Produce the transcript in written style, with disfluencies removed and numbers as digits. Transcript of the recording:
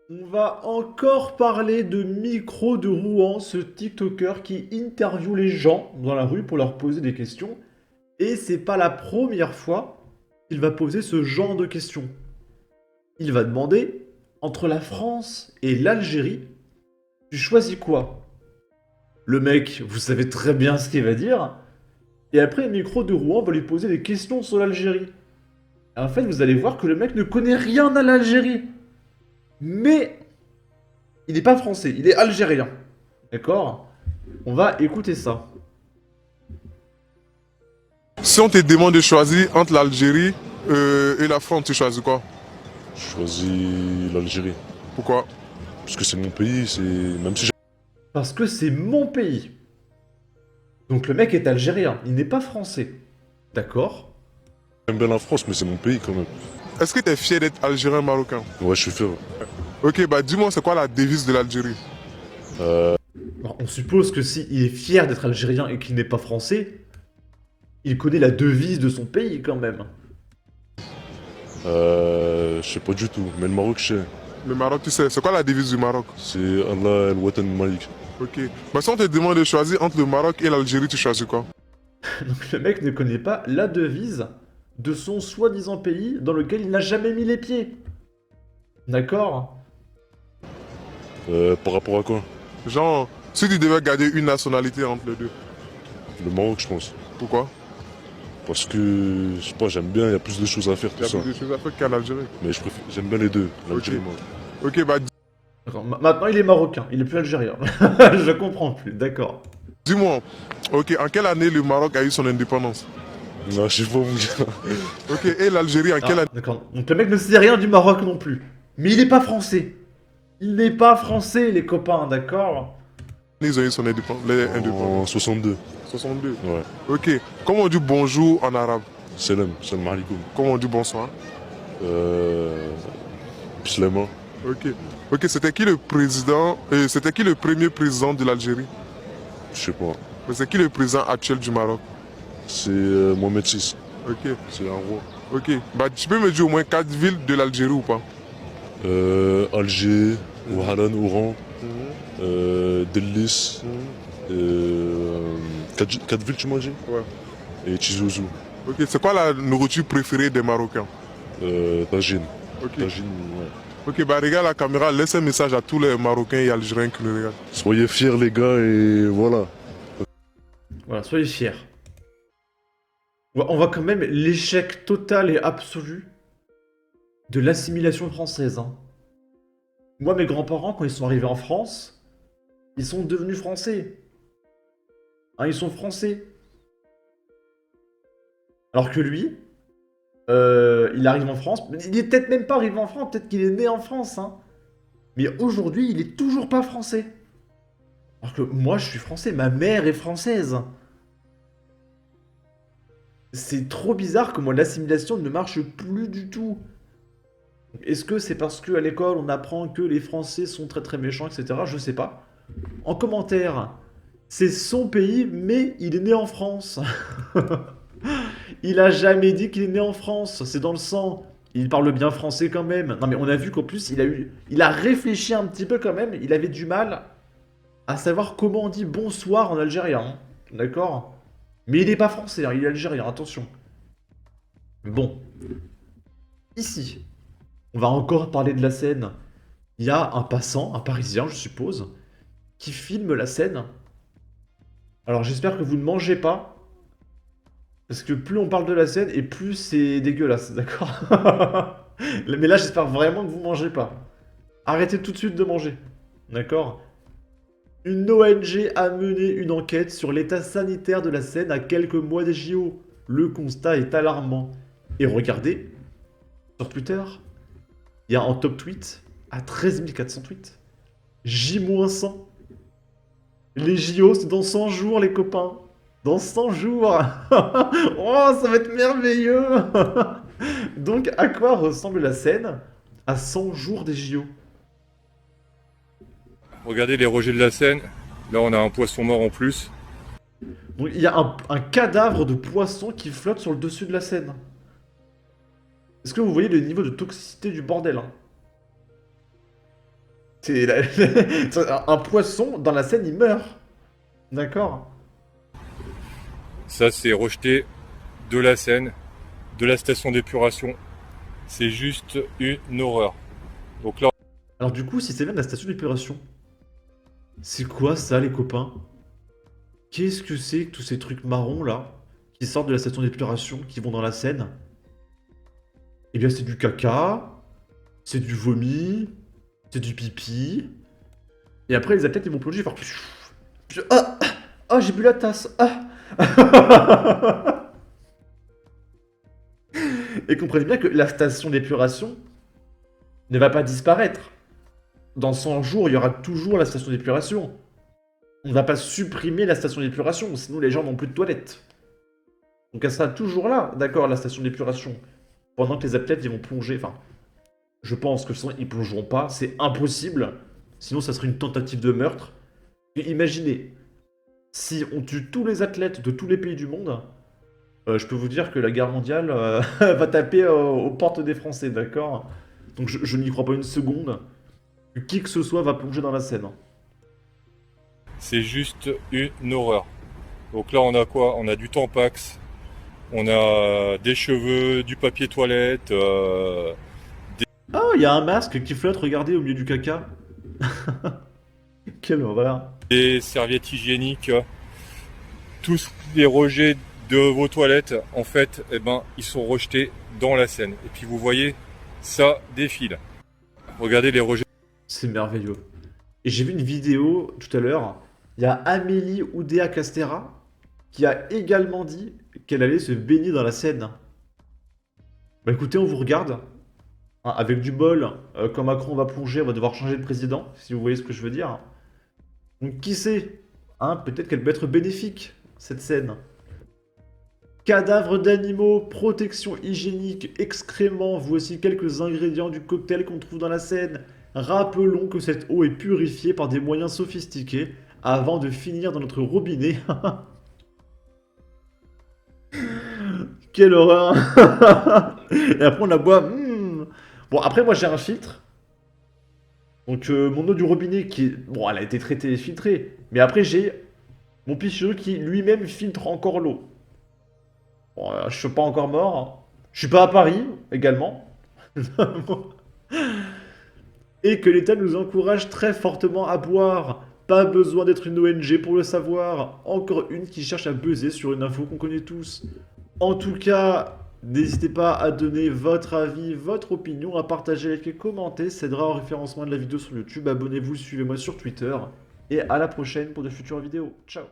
On va encore parler de Micro de Rouen, ce TikToker qui interviewe les gens dans la rue pour leur poser des questions. Et c'est pas la première fois qu'il va poser ce genre de questions. Il va demander, entre la France et l'Algérie, tu choisis quoi? Le mec, vous savez très bien ce qu'il va dire. Et après, Micro de Rouen va lui poser des questions sur l'Algérie. Et en fait, vous allez voir que le mec ne connaît rien à l'Algérie. Mais il n'est pas français, il est algérien. D'accord? On va écouter ça. Si on te demande de choisir entre l'Algérie et la France, tu choisis quoi? Je choisis l'Algérie. Pourquoi? Parce que c'est mon pays, c'est. Même si Parce que c'est mon pays. Donc le mec est algérien, il n'est pas français. D'accord? j'aime bien la France, mais c'est mon pays quand même. Est-ce que tu es fier d'être algérien marocain? Ouais, je suis fier. Ok, bah dis-moi, c'est quoi la devise de l'Algérie? Alors, on suppose que s'il est fier d'être algérien et qu'il n'est pas français, il connaît la devise de son pays quand même. Je sais pas du tout, mais le Maroc, je sais. Le Maroc, tu sais, c'est quoi la devise du Maroc? C'est Allah El Watan Malik. Ok. Bah si on te demande de choisir entre le Maroc et l'Algérie, tu choisis quoi? Donc le mec ne connaît pas la devise de son soi-disant pays dans lequel il n'a jamais mis les pieds. D'accord? Par rapport à quoi? Genre, si tu devais garder une nationalité entre les deux, Le Maroc, je pense. pourquoi? Parce que, je sais pas, j'aime bien, il y a plus de choses à faire, Il tout y a ça. plus de choses à faire qu'à l'Algérie. Mais j'aime bien les deux, l'Algérie et Ok. le Maroc. Ok, bah D'accord, maintenant il est marocain, il est plus algérien. Je comprends plus, d'accord. dis-moi, ok, en quelle année le Maroc a eu son indépendance? Non, je sais pas vous dire. Ok, et l'Algérie en quelle Ah, année? d'accord. Donc le mec ne sait rien du Maroc non plus. Mais il n'est pas français. Il n'est pas français, les copains, d'accord? Ils ont eu son indépendance. En 62. 62. Ouais. Ok, comment on dit bonjour en arabe? Salam alaikum. Comment on dit bonsoir? Euh. Bislema. Ok. Ok, c'était qui le président, c'était qui le premier président de l'Algérie? Je sais pas. C'est qui le président actuel du Maroc? C'est Mohamed VI. Ok, C'est un roi. ok. Bah tu peux me dire au moins 4 villes de l'Algérie ou pas? Alger, Ouaran, Oran, Dellis, quatre villes tu m'as dit? Ouais. Et Tizouzou. Ok, c'est quoi la nourriture préférée des Marocains? Tagine. Ok. Tagine, ouais. Ok, bah regarde la caméra, laisse un message à tous les Marocains et Algériens qui nous regardent. Soyez fiers les gars et voilà. Voilà, soyez fiers. On voit quand même l'échec total et absolu de l'assimilation française, hein. Moi, mes grands-parents, quand ils sont arrivés en France, ils sont devenus français. Hein, ils sont français. Alors que lui, il arrive en France. Il est peut-être même pas arrivé en France, peut-être qu'il est né en France, hein. Mais aujourd'hui, il est toujours pas français. Alors que moi, je suis français, ma mère est française. C'est trop bizarre que moi, l'assimilation ne marche plus du tout. Est-ce que c'est parce qu'à l'école, on apprend que les Français sont très très méchants, etc. Je sais pas. En commentaire, c'est son pays, mais il est né en France. Il a jamais dit qu'il est né en France, c'est dans le sang. Il parle bien français quand même. Non mais on a vu qu'en plus, il a réfléchi un petit peu quand même. Il avait du mal à savoir comment on dit bonsoir en algérien, hein. D'accord? Mais il n'est pas français, hein, il est algérien, attention. Bon, ici, on va encore parler de la scène. Il y a un passant, un Parisien, je suppose, qui filme la scène. Alors j'espère que vous ne mangez pas, parce que plus on parle de la scène, et plus c'est dégueulasse, d'accord? Mais là, j'espère vraiment que vous mangez pas. Arrêtez tout de suite de manger, d'accord? Une ONG a mené une enquête sur l'état sanitaire de la Seine à quelques mois des JO. Le constat est alarmant. Et regardez, sur Twitter, il y a un top tweet à 13 400 tweets. J-100. Les JO, c'est dans 100 jours, les copains. Dans 100 jours. Oh, ça va être merveilleux. Donc, à quoi ressemble la Seine à 100 jours des JO? Regardez les rejets de la Seine. Là, on a un poisson mort en plus. Donc, il y a un cadavre de poisson qui flotte sur le dessus de la Seine. Est-ce que vous voyez le niveau de toxicité du bordel, hein? Un poisson dans la Seine, il meurt. D'accord? Ça, c'est rejeté de la Seine, de la station d'épuration. C'est juste une horreur. Donc là, Alors du coup, si ça vient de la station d'épuration, c'est quoi ça, les copains? Qu'est-ce que c'est que tous ces trucs marrons, là, qui sortent de la station d'épuration, qui vont dans la Seine? Eh bien, c'est du caca, c'est du vomi, c'est du pipi. Et après, les athlètes, ils vont plonger, faire... Ah, ah, j'ai bu la tasse. Ah. Et comprenez bien que la station d'épuration ne va pas disparaître. Dans 100 jours, il y aura toujours la station d'épuration. On ne va pas supprimer la station d'épuration, sinon les gens n'ont plus de toilettes. Donc elle sera toujours là, d'accord, la station d'épuration. Pendant que les athlètes, ils vont plonger. Enfin, je pense que sinon, ils plongeront pas. C'est impossible. Sinon, ça serait une tentative de meurtre. Et imaginez, si on tue tous les athlètes de tous les pays du monde, je peux vous dire que la guerre mondiale va taper aux portes des Français, d'accord? Donc je n'y crois pas une seconde que qui que ce soit va plonger dans la Seine. c'est juste une horreur. Donc là, on a quoi? On a du Tampax, on a des cheveux, du papier toilette, Ah, il y a un masque qui flotte, regardez, au milieu du caca. Quelle horreur. des serviettes hygiéniques. Tous les rejets de vos toilettes, en fait, eh ben, ils sont rejetés dans la Seine. Et puis vous voyez, ça défile. Regardez les rejets. C'est merveilleux. Et j'ai vu une vidéo tout à l'heure. Il y a Amélie Oudéa Castéra qui a également dit qu'elle allait se baigner dans la Seine. Bah écoutez, on vous regarde. Hein, avec du bol, quand Macron va plonger, on va devoir changer de président, si vous voyez ce que je veux dire. Donc qui sait, hein, peut-être qu'elle peut être bénéfique, cette scène. Cadavres d'animaux, protection hygiénique, excréments, voici quelques ingrédients du cocktail qu'on trouve dans la Seine. Rappelons que cette eau est purifiée par des moyens sophistiqués avant de finir dans notre robinet. Quelle horreur. Et après on la boit. Bon, après moi j'ai un filtre. Donc mon eau du robinet qui est... Bon, elle a été traitée et filtrée. Mais après j'ai mon picheux qui lui-même filtre encore l'eau. Bon, je suis pas encore mort. Hein. Je suis pas à Paris, également. Et que l'État nous encourage très fortement à boire. Pas besoin d'être une ONG pour le savoir. Encore une qui cherche à buzzer sur une info qu'on connaît tous. En tout cas, n'hésitez pas à donner votre avis, votre opinion, à partager, liker, commenter. Ça aidera au référencement de la vidéo sur YouTube. Abonnez-vous, suivez-moi sur Twitter. Et à la prochaine pour de futures vidéos. Ciao.